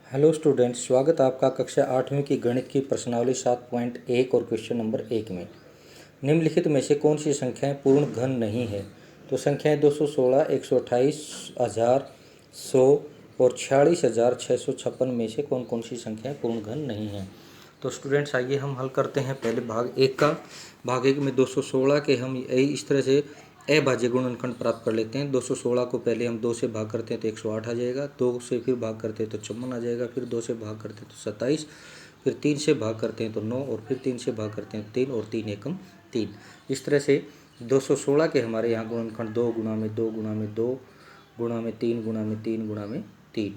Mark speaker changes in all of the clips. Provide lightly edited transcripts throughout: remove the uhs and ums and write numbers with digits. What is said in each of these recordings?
Speaker 1: Hello students, स्वागत है आपका कक्षा 8वीं की गणित की प्रश्नावली 7.1 और क्वेश्चन नंबर 1 में। निम्नलिखित में से कौन सी संख्याएं पूर्ण घन नहीं है? तो संख्याएं 216, 128, 1000, 100 और 46,656 में से कौन कौन सी संख्याएं पूर्ण घन नहीं हैं? तो स्टूडेंट्स आइए हम हल करते हैं पहले भाग 1 का। भाग 1 में 216 के हम इस तरह से अभाज्य गुणनखंड प्राप्त कर लेते हैं। 216 को पहले हम 2 से भाग करते हैं तो 108 आ जाएगा, 2 से फिर भाग करते हैं तो 54 आ जाएगा, फिर 2 से भाग करते हैं तो 27, फिर 3 से भाग करते हैं तो 9 और फिर 3 से भाग करते हैं 3 और 3 एकम 3। इस तरह से 216 के हमारे यहाँ गुणनखंड 2 गुणा में 2 गुणा में 2 गुणा में 3 गुणा में 3 गुणा में 3।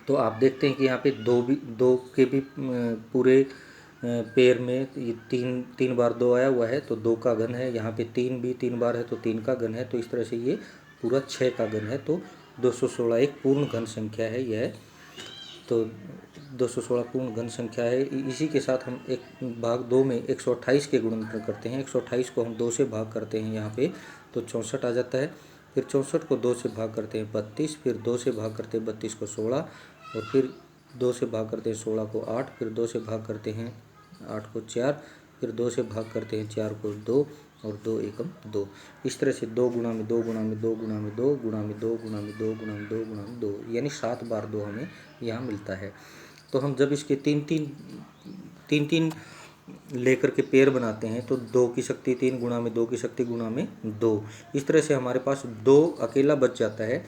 Speaker 1: तो आप देखते हैं कि यहाँ पे दो के भी पूरे पेयर में ये तीन बार 2 आया हुआ है तो 2 का घन है। यहाँ पे 3 भी 3 बार है तो 3 का घन है। तो इस तरह से ये पूरा 6 का घन है। तो 216 एक पूर्ण घन संख्या है यह। तो 216 पूर्ण घन संख्या है। इसी के साथ हम एक भाग 2 में 128 के गुणनखंड करते हैं। 128 को हम 2 से भाग करते हैं यहाँ पे तो 64 आ जाता है। फिर 64 को 2 से भाग करते हैं 32, फिर 2 से भाग करते हैं 32 को 16 और फिर 2 से भाग करते हैं 16 को 8, फिर 2 से भाग करते हैं 8 को 4, फिर 2 से भाग करते हैं 4 को 2 और 2 एकम 2। इस तरह से 2 गुणा में 2 गुणा में 2 गुणा में 2 गुणा में 2 गुणा में 2 गुणा में 2 गुणा में 2 यानी 7 बार 2 हमें यहाँ मिलता है। तो हम जब इसके तीन तीन लेकर के पेयर बनाते हैं तो 2 की शक्ति 3 गुणा में 2 की शक्ति गुणा में 2, इस तरह से हमारे पास 2 अकेला बच जाता है।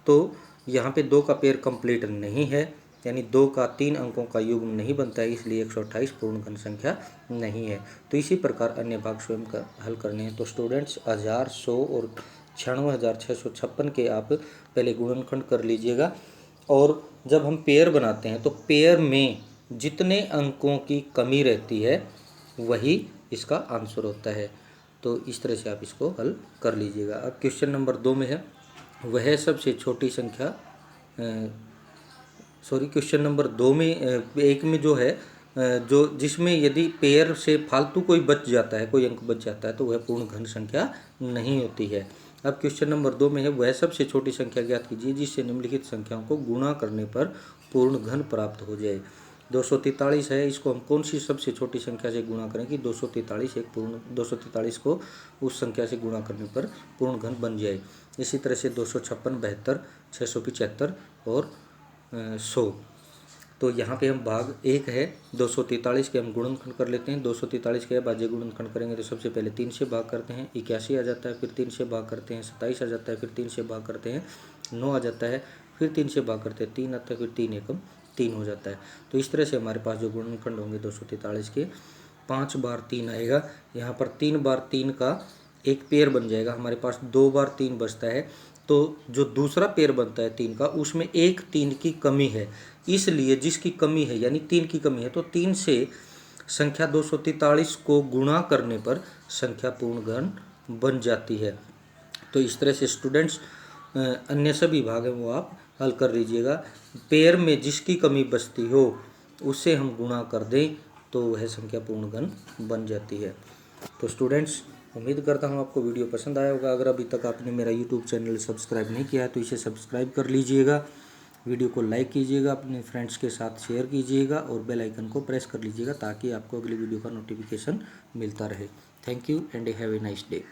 Speaker 1: तो यहाँ पे 2 का पेयर कंप्लीट नहीं है, यानी 2 का 3 अंकों का युग्म नहीं बनता है, इसलिए 128 पूर्ण घन संख्या नहीं है। तो इसी प्रकार अन्य भाग स्वयं का हल करने हैं। तो स्टूडेंट्स 1000, 100 और 96,656 के आप पहले गुणनखंड कर लीजिएगा। और जब हम पेयर बनाते हैं तो पेयर में जितने अंकों की कमी रहती है वही इसका आंसर होता है। तो इस तरह से आप इसको हल कर लीजिएगा। अब क्वेश्चन नंबर 2 में है वह सबसे छोटी संख्या क्वेश्चन नंबर 2 में 1 में जो है जो जिसमें यदि पेयर से फालतू कोई बच जाता है, कोई अंक बच जाता है तो वह पूर्ण घन संख्या नहीं होती है। अब क्वेश्चन नंबर 2 में है वह सबसे छोटी संख्या ज्ञात कीजिए जिससे निम्नलिखित संख्याओं को गुणा करने पर पूर्ण घन प्राप्त हो जाए। 243 है, इसको हम कौन सी सबसे छोटी संख्या से गुणा करें कि 243 को उस संख्या से गुणा करने पर पूर्ण घन बन जाए। इसी तरह से 256, 72, 675 और 100। तो यहाँ पे हम भाग 1 है 243 के हम गुणनखंड कर लेते हैं। 243 के अभाज्य गुणनखंड करेंगे तो सबसे पहले 3 से भाग करते हैं 81 आ जाता है, फिर 3 से भाग करते हैं 27 आ जाता है, फिर 3 से भाग करते हैं 9 आ जाता है, फिर 3 से भाग करते हैं 3 आता है, फिर 3 एकम 3 हो जाता है। तो इस तरह से हमारे पास जो गुणनखंड होंगे 243 के 5 बार 3 आएगा। यहाँ पर 3 बार 3 का एक पेयर बन जाएगा। हमारे पास 2 बार 3 बचता है। तो जो दूसरा पेयर बनता है 3 का उसमें एक 3 की कमी है, इसलिए जिसकी कमी है यानी 3 की कमी है तो 3 से संख्या 243 को गुणा करने पर संख्या पूर्ण घन बन जाती है। तो इस तरह से स्टूडेंट्स अन्य सभी भाग हैं वो आप हल कर लीजिएगा। पेयर में जिसकी कमी बचती हो उससे हम गुणा कर दें तो वह संख्या पूर्ण घन बन जाती है। तो स्टूडेंट्स उम्मीद करता हूँ आपको वीडियो पसंद आया होगा। अगर अभी तक आपने मेरा यूट्यूब चैनल सब्सक्राइब नहीं किया है तो इसे सब्सक्राइब कर लीजिएगा। वीडियो को लाइक कीजिएगा, अपने फ्रेंड्स के साथ शेयर कीजिएगा और बेल आइकन को प्रेस कर लीजिएगा ताकि आपको अगली वीडियो का नोटिफिकेशन मिलता रहे। Thank you and have a nice day.